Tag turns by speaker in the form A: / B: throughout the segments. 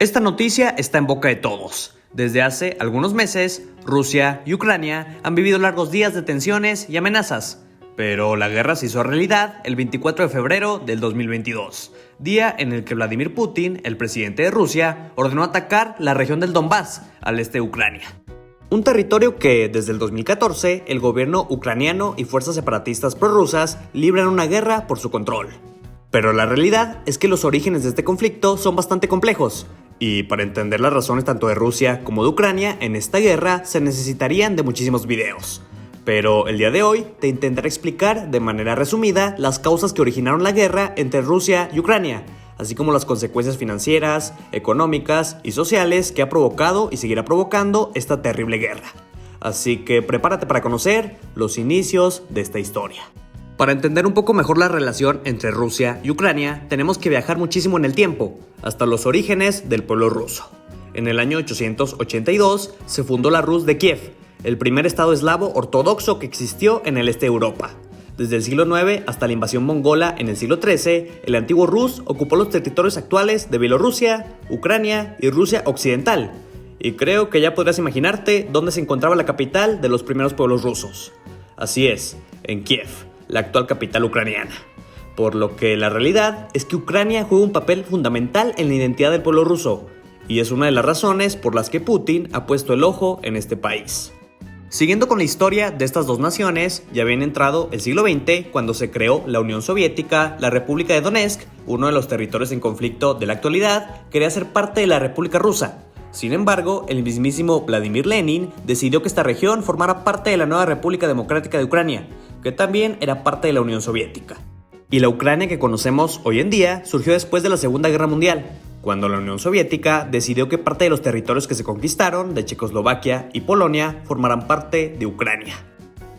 A: Esta noticia está en boca de todos. Desde hace algunos meses, Rusia y Ucrania han vivido largos días de tensiones y amenazas. Pero la guerra se hizo realidad el 24 de febrero del 2022, día en el que Vladimir Putin, el presidente de Rusia, ordenó atacar la región del Donbass, al este de Ucrania. Un territorio que, desde el 2014, el gobierno ucraniano y fuerzas separatistas prorrusas libran una guerra por su control. Pero la realidad es que los orígenes de este conflicto son bastante complejos, y para entender las razones tanto de Rusia como de Ucrania en esta guerra se necesitarían de muchísimos videos. Pero el día de hoy te intentaré explicar de manera resumida las causas que originaron la guerra entre Rusia y Ucrania, así como las consecuencias financieras, económicas y sociales que ha provocado y seguirá provocando esta terrible guerra. Así que prepárate para conocer los inicios de esta historia. Para entender un poco mejor la relación entre Rusia y Ucrania, tenemos que viajar muchísimo en el tiempo, hasta los orígenes del pueblo ruso. En el año 882 se fundó la Rus de Kiev, el primer estado eslavo ortodoxo que existió en el este de Europa. Desde el siglo IX hasta la invasión mongola en el siglo XIII, el antiguo Rus ocupó los territorios actuales de Bielorrusia, Ucrania y Rusia occidental. Y creo que ya podrás imaginarte dónde se encontraba la capital de los primeros pueblos rusos. Así es, en Kiev, la actual capital ucraniana. Por lo que la realidad es que Ucrania juega un papel fundamental en la identidad del pueblo ruso, y es una de las razones por las que Putin ha puesto el ojo en este país. Siguiendo con la historia de estas dos naciones, ya habían entrado el siglo XX cuando se creó la Unión Soviética. La República de Donetsk, uno de los territorios en conflicto de la actualidad, quería ser parte de la República Rusa. Sin embargo, el mismísimo Vladimir Lenin decidió que esta región formara parte de la nueva República Democrática de Ucrania, que también era parte de la Unión Soviética. Y la Ucrania que conocemos hoy en día surgió después de la Segunda Guerra Mundial, cuando la Unión Soviética decidió que parte de los territorios que se conquistaron de Checoslovaquia y Polonia formaran parte de Ucrania.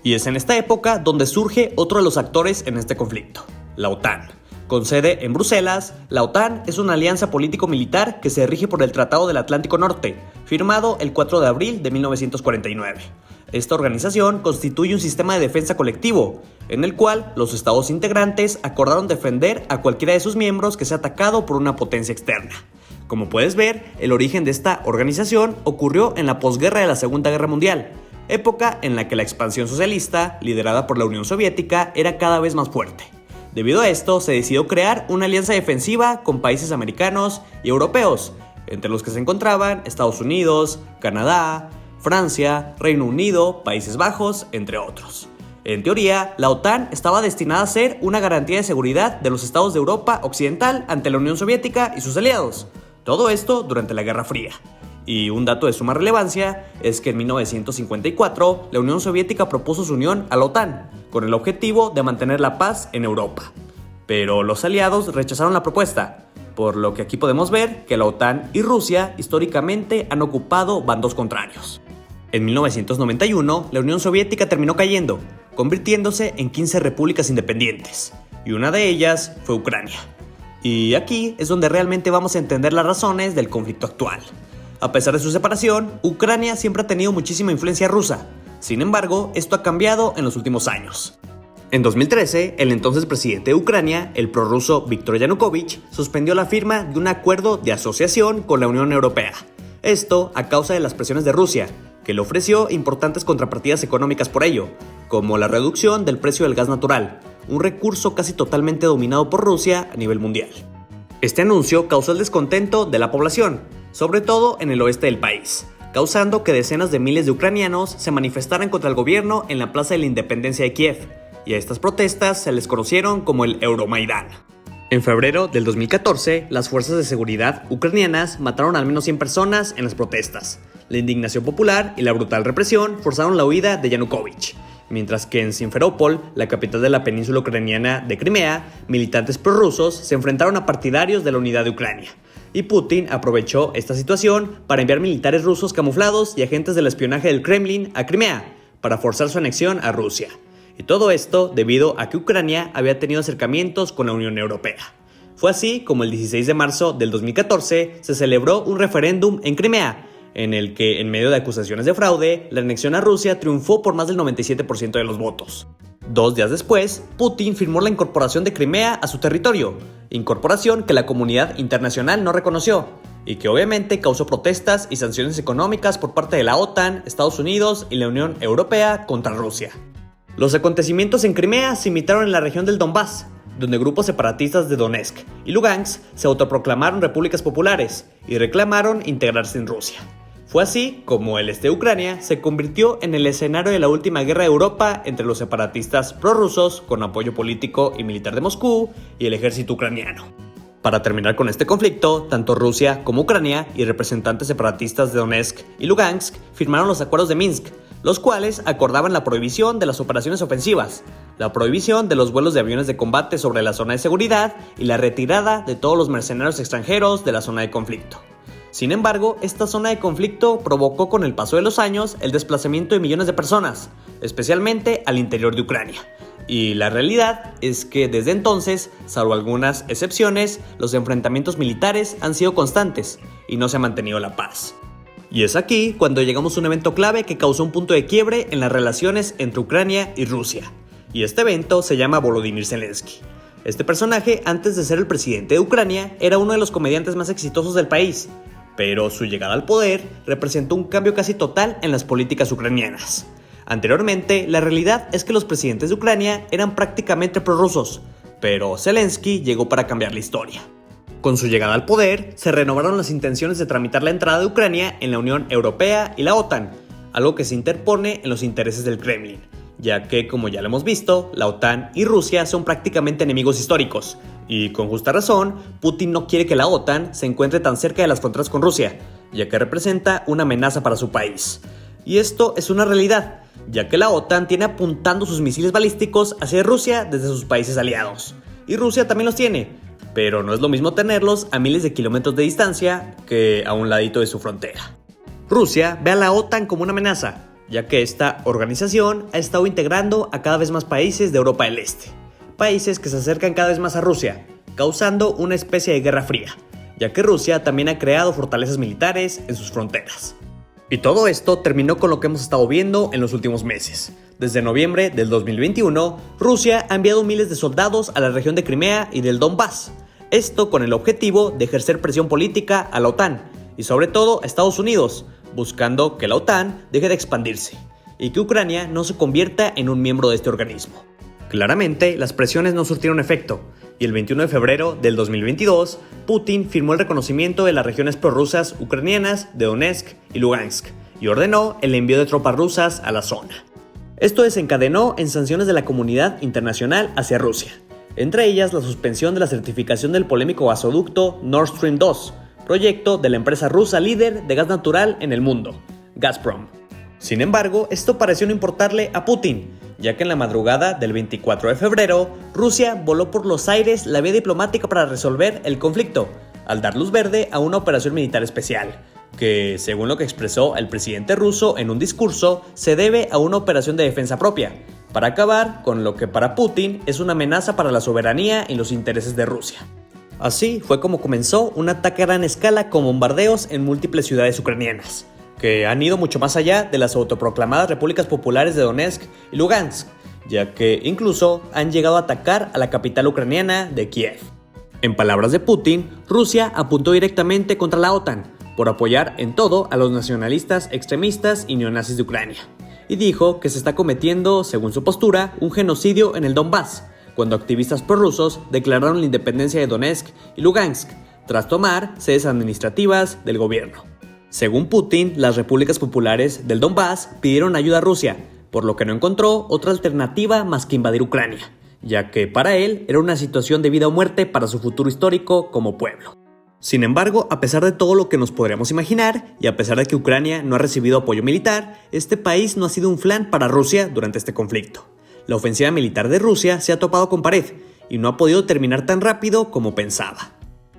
A: Y es en esta época donde surge otro de los actores en este conflicto, la OTAN. Con sede en Bruselas, la OTAN es una alianza político-militar que se rige por el Tratado del Atlántico Norte, firmado el 4 de abril de 1949. Esta organización constituye un sistema de defensa colectivo, en el cual los estados integrantes acordaron defender a cualquiera de sus miembros que sea atacado por una potencia externa. Como puedes ver, el origen de esta organización ocurrió en la posguerra de la Segunda Guerra Mundial, época en la que la expansión socialista, liderada por la Unión Soviética, era cada vez más fuerte. Debido a esto, se decidió crear una alianza defensiva con países americanos y europeos, entre los que se encontraban Estados Unidos, Canadá, Francia, Reino Unido, Países Bajos, entre otros. En teoría, la OTAN estaba destinada a ser una garantía de seguridad de los estados de Europa Occidental ante la Unión Soviética y sus aliados. Todo esto durante la Guerra Fría. Y un dato de suma relevancia es que en 1954 la Unión Soviética propuso su unión a la OTAN, con el objetivo de mantener la paz en Europa. Pero los aliados rechazaron la propuesta, por lo que aquí podemos ver que la OTAN y Rusia históricamente han ocupado bandos contrarios. En 1991, la Unión Soviética terminó cayendo, convirtiéndose en 15 repúblicas independientes, y una de ellas fue Ucrania. Y aquí es donde realmente vamos a entender las razones del conflicto actual. A pesar de su separación, Ucrania siempre ha tenido muchísima influencia rusa. Sin embargo, esto ha cambiado en los últimos años. En 2013, el entonces presidente de Ucrania, el prorruso Viktor Yanukovych, suspendió la firma de un acuerdo de asociación con la Unión Europea. Esto a causa de las presiones de Rusia, que le ofreció importantes contrapartidas económicas por ello, como la reducción del precio del gas natural, un recurso casi totalmente dominado por Rusia a nivel mundial. Este anuncio causó el descontento de la población, sobre todo en el oeste del país, causando que decenas de miles de ucranianos se manifestaran contra el gobierno en la Plaza de la Independencia de Kiev, y a estas protestas se les conocieron como el Euromaidán. En febrero del 2014, las fuerzas de seguridad ucranianas mataron al menos 100 personas en las protestas. La indignación popular y la brutal represión forzaron la huida de Yanukovych, mientras que en Simferópol, la capital de la península ucraniana de Crimea, militantes prorrusos se enfrentaron a partidarios de la unidad de Ucrania. Y Putin aprovechó esta situación para enviar militares rusos camuflados y agentes del espionaje del Kremlin a Crimea, para forzar su anexión a Rusia. Y todo esto debido a que Ucrania había tenido acercamientos con la Unión Europea. Fue así como el 16 de marzo del 2014 se celebró un referéndum en Crimea, en el que, en medio de acusaciones de fraude, la anexión a Rusia triunfó por más del 97% de los votos. 2 días después, Putin firmó la incorporación de Crimea a su territorio, incorporación que la comunidad internacional no reconoció. y que obviamente causó protestas y sanciones económicas por parte de la OTAN, Estados Unidos y la Unión Europea contra Rusia. Los acontecimientos en Crimea se imitaron en la región del Donbass, donde grupos separatistas de Donetsk y Lugansk se autoproclamaron repúblicas populares y reclamaron integrarse en Rusia. Fue así como el este de Ucrania se convirtió en el escenario de la última guerra de Europa entre los separatistas prorrusos con apoyo político y militar de Moscú y el ejército ucraniano. Para terminar con este conflicto, tanto Rusia como Ucrania y representantes separatistas de Donetsk y Lugansk firmaron los acuerdos de Minsk, los cuales acordaban la prohibición de las operaciones ofensivas, la prohibición de los vuelos de aviones de combate sobre la zona de seguridad y la retirada de todos los mercenarios extranjeros de la zona de conflicto. Sin embargo, esta zona de conflicto provocó con el paso de los años el desplazamiento de millones de personas, especialmente al interior de Ucrania. Y la realidad es que desde entonces, salvo algunas excepciones, los enfrentamientos militares han sido constantes y no se ha mantenido la paz. Y es aquí cuando llegamos a un evento clave que causó un punto de quiebre en las relaciones entre Ucrania y Rusia. Y este evento se llama Volodymyr Zelensky. Este personaje, antes de ser el presidente de Ucrania, era uno de los comediantes más exitosos del país, pero su llegada al poder representó un cambio casi total en las políticas ucranianas. Anteriormente, la realidad es que los presidentes de Ucrania eran prácticamente prorrusos, pero Zelensky llegó para cambiar la historia. Con su llegada al poder, se renovaron las intenciones de tramitar la entrada de Ucrania en la Unión Europea y la OTAN, algo que se interpone en los intereses del Kremlin, ya que, como ya lo hemos visto, la OTAN y Rusia son prácticamente enemigos históricos, y con justa razón, Putin no quiere que la OTAN se encuentre tan cerca de las fronteras con Rusia, ya que representa una amenaza para su país. Y esto es una realidad, ya que la OTAN tiene apuntando sus misiles balísticos hacia Rusia desde sus países aliados, y Rusia también los tiene, pero no es lo mismo tenerlos a miles de kilómetros de distancia que a un ladito de su frontera. Rusia ve a la OTAN como una amenaza, ya que esta organización ha estado integrando a cada vez más países de Europa del Este, países que se acercan cada vez más a Rusia, causando una especie de guerra fría, ya que Rusia también ha creado fortalezas militares en sus fronteras. Y todo esto terminó con lo que hemos estado viendo en los últimos meses. Desde noviembre del 2021, Rusia ha enviado miles de soldados a la región de Crimea y del Donbass. Esto con el objetivo de ejercer presión política a la OTAN y sobre todo a Estados Unidos, buscando que la OTAN deje de expandirse y que Ucrania no se convierta en un miembro de este organismo. Claramente, las presiones no surtieron efecto, y el 21 de febrero del 2022, Putin firmó el reconocimiento de las regiones prorrusas ucranianas de Donetsk y Lugansk, y ordenó el envío de tropas rusas a la zona. Esto desencadenó en sanciones de la comunidad internacional hacia Rusia, entre ellas la suspensión de la certificación del polémico gasoducto Nord Stream 2, proyecto de la empresa rusa líder de gas natural en el mundo, Gazprom. Sin embargo, esto pareció no importarle a Putin, ya que en la madrugada del 24 de febrero, Rusia voló por los aires la vía diplomática para resolver el conflicto, al dar luz verde a una operación militar especial, que, según lo que expresó el presidente ruso en un discurso, se debe a una operación de defensa propia, para acabar con lo que para Putin es una amenaza para la soberanía y los intereses de Rusia. Así fue como comenzó un ataque a gran escala con bombardeos en múltiples ciudades ucranianas, que han ido mucho más allá de las autoproclamadas repúblicas populares de Donetsk y Lugansk, ya que incluso han llegado a atacar a la capital ucraniana de Kiev. En palabras de Putin, Rusia apuntó directamente contra la OTAN por apoyar en todo a los nacionalistas extremistas y neonazis de Ucrania, y dijo que se está cometiendo, según su postura, un genocidio en el Donbass, cuando activistas prorrusos declararon la independencia de Donetsk y Lugansk, tras tomar sedes administrativas del gobierno. Según Putin, las repúblicas populares del Donbass pidieron ayuda a Rusia, por lo que no encontró otra alternativa más que invadir Ucrania, ya que para él era una situación de vida o muerte para su futuro histórico como pueblo. Sin embargo, a pesar de todo lo que nos podríamos imaginar, y a pesar de que Ucrania no ha recibido apoyo militar, este país no ha sido un flan para Rusia durante este conflicto. La ofensiva militar de Rusia se ha topado con pared y no ha podido terminar tan rápido como pensaba.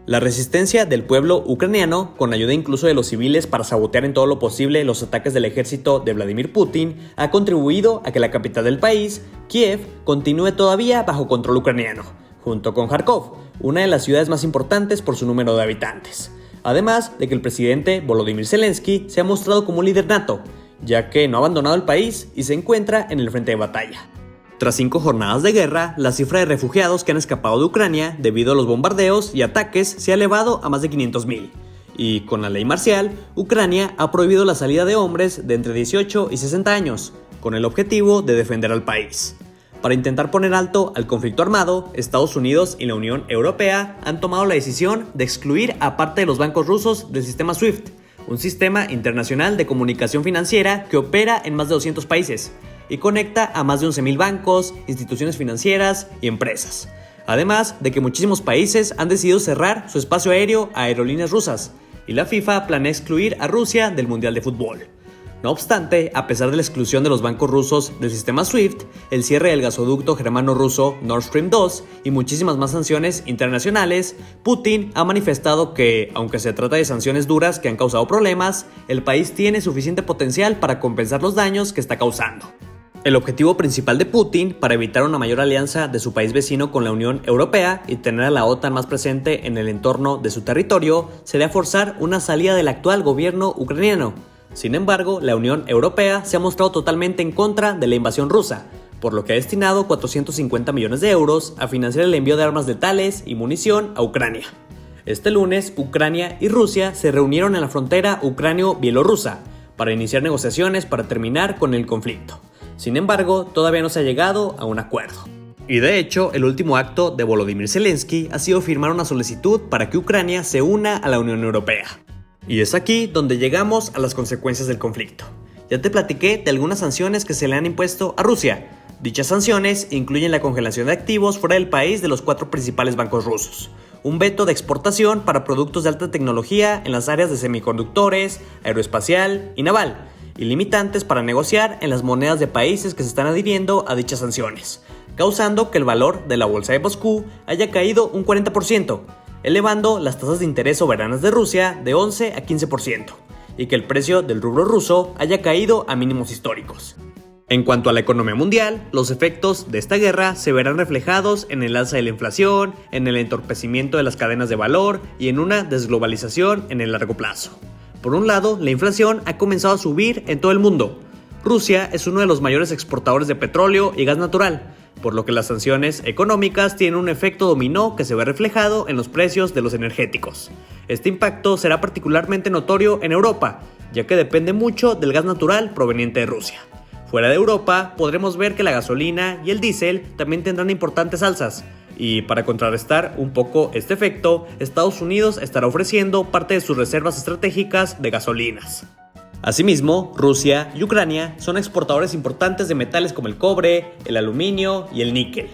A: La resistencia del pueblo ucraniano, con ayuda incluso de los civiles para sabotear en todo lo posible los ataques del ejército de Vladimir Putin, ha contribuido a que la capital del país, Kiev, continúe todavía bajo control ucraniano, junto con Kharkov, una de las ciudades más importantes por su número de habitantes. Además de que el presidente Volodymyr Zelensky se ha mostrado como un líder nato, ya que no ha abandonado el país y se encuentra en el frente de batalla. Tras 5 jornadas de guerra, la cifra de refugiados que han escapado de Ucrania debido a los bombardeos y ataques se ha elevado a más de 500,000, Y con la ley marcial, Ucrania ha prohibido la salida de hombres de entre 18 y 60 años, con el objetivo de defender al país. Para intentar poner alto al conflicto armado, Estados Unidos y la Unión Europea han tomado la decisión de excluir a parte de los bancos rusos del sistema SWIFT, un sistema internacional de comunicación financiera que opera en más de 200 países y conecta a más de 11.000 bancos, instituciones financieras y empresas. Además de que muchísimos países han decidido cerrar su espacio aéreo a aerolíneas rusas, y la FIFA planea excluir a Rusia del Mundial de Fútbol. No obstante, a pesar de la exclusión de los bancos rusos del sistema SWIFT, el cierre del gasoducto germano-ruso Nord Stream 2 y muchísimas más sanciones internacionales, Putin ha manifestado que, aunque se trata de sanciones duras que han causado problemas, el país tiene suficiente potencial para compensar los daños que está causando. El objetivo principal de Putin para evitar una mayor alianza de su país vecino con la Unión Europea y tener a la OTAN más presente en el entorno de su territorio sería forzar una salida del actual gobierno ucraniano. Sin embargo, la Unión Europea se ha mostrado totalmente en contra de la invasión rusa, por lo que ha destinado 450 millones de euros a financiar el envío de armas letales y munición a Ucrania. Este lunes, Ucrania y Rusia se reunieron en la frontera ucranio-bielorrusa para iniciar negociaciones para terminar con el conflicto. Sin embargo, todavía no se ha llegado a un acuerdo. Y de hecho, el último acto de Volodymyr Zelensky ha sido firmar una solicitud para que Ucrania se una a la Unión Europea. Y es aquí donde llegamos a las consecuencias del conflicto. Ya te platiqué de algunas sanciones que se le han impuesto a Rusia. Dichas sanciones incluyen la congelación de activos fuera del país de los 4 principales bancos rusos, un veto de exportación para productos de alta tecnología en las áreas de semiconductores, aeroespacial y naval, y limitantes para negociar en las monedas de países que se están adhiriendo a dichas sanciones, causando que el valor de la bolsa de Moscú haya caído un 40%, elevando las tasas de interés soberanas de Rusia de 11 a 15%, y que el precio del rublo ruso haya caído a mínimos históricos. En cuanto a la economía mundial, los efectos de esta guerra se verán reflejados en el alza de la inflación, en el entorpecimiento de las cadenas de valor y en una desglobalización en el largo plazo. Por un lado, la inflación ha comenzado a subir en todo el mundo. Rusia es uno de los mayores exportadores de petróleo y gas natural, por lo que las sanciones económicas tienen un efecto dominó que se ve reflejado en los precios de los energéticos. Este impacto será particularmente notorio en Europa, ya que depende mucho del gas natural proveniente de Rusia. Fuera de Europa, podremos ver que la gasolina y el diésel también tendrán importantes alzas, y para contrarrestar un poco este efecto, Estados Unidos estará ofreciendo parte de sus reservas estratégicas de gasolinas. Asimismo, Rusia y Ucrania son exportadores importantes de metales como el cobre, el aluminio y el níquel.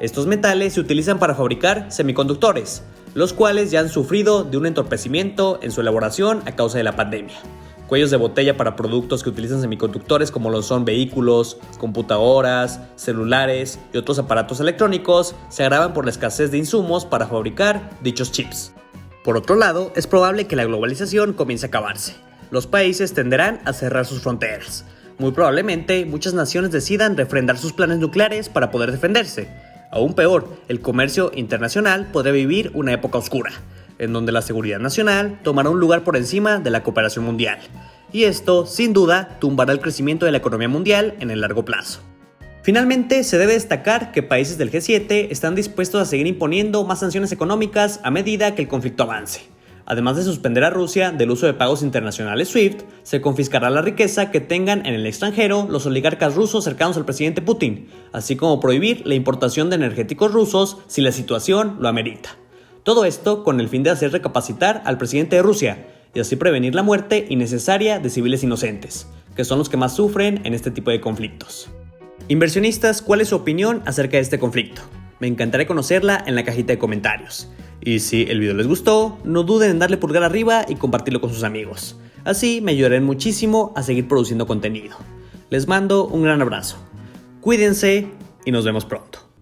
A: Estos metales se utilizan para fabricar semiconductores, los cuales ya han sufrido de un entorpecimiento en su elaboración a causa de la pandemia. Cuellos de botella para productos que utilizan semiconductores como lo son vehículos, computadoras, celulares y otros aparatos electrónicos se agravan por la escasez de insumos para fabricar dichos chips. Por otro lado, es probable que la globalización comience a acabarse. Los países tenderán a cerrar sus fronteras. Muy probablemente, muchas naciones decidan refrendar sus planes nucleares para poder defenderse. Aún peor, el comercio internacional podría vivir una época oscura, en donde la seguridad nacional tomará un lugar por encima de la cooperación mundial. Y esto, sin duda, tumbará el crecimiento de la economía mundial en el largo plazo. Finalmente, se debe destacar que países del G7 están dispuestos a seguir imponiendo más sanciones económicas a medida que el conflicto avance. Además de suspender a Rusia del uso de pagos internacionales SWIFT, se confiscará la riqueza que tengan en el extranjero los oligarcas rusos cercanos al presidente Putin, así como prohibir la importación de energéticos rusos si la situación lo amerita. Todo esto con el fin de hacer recapacitar al presidente de Rusia y así prevenir la muerte innecesaria de civiles inocentes, que son los que más sufren en este tipo de conflictos. Inversionistas, ¿cuál es su opinión acerca de este conflicto? Me encantaría conocerla en la cajita de comentarios. Y si el video les gustó, no duden en darle pulgar arriba y compartirlo con sus amigos. Así me ayudarán muchísimo a seguir produciendo contenido. Les mando un gran abrazo. Cuídense y nos vemos pronto.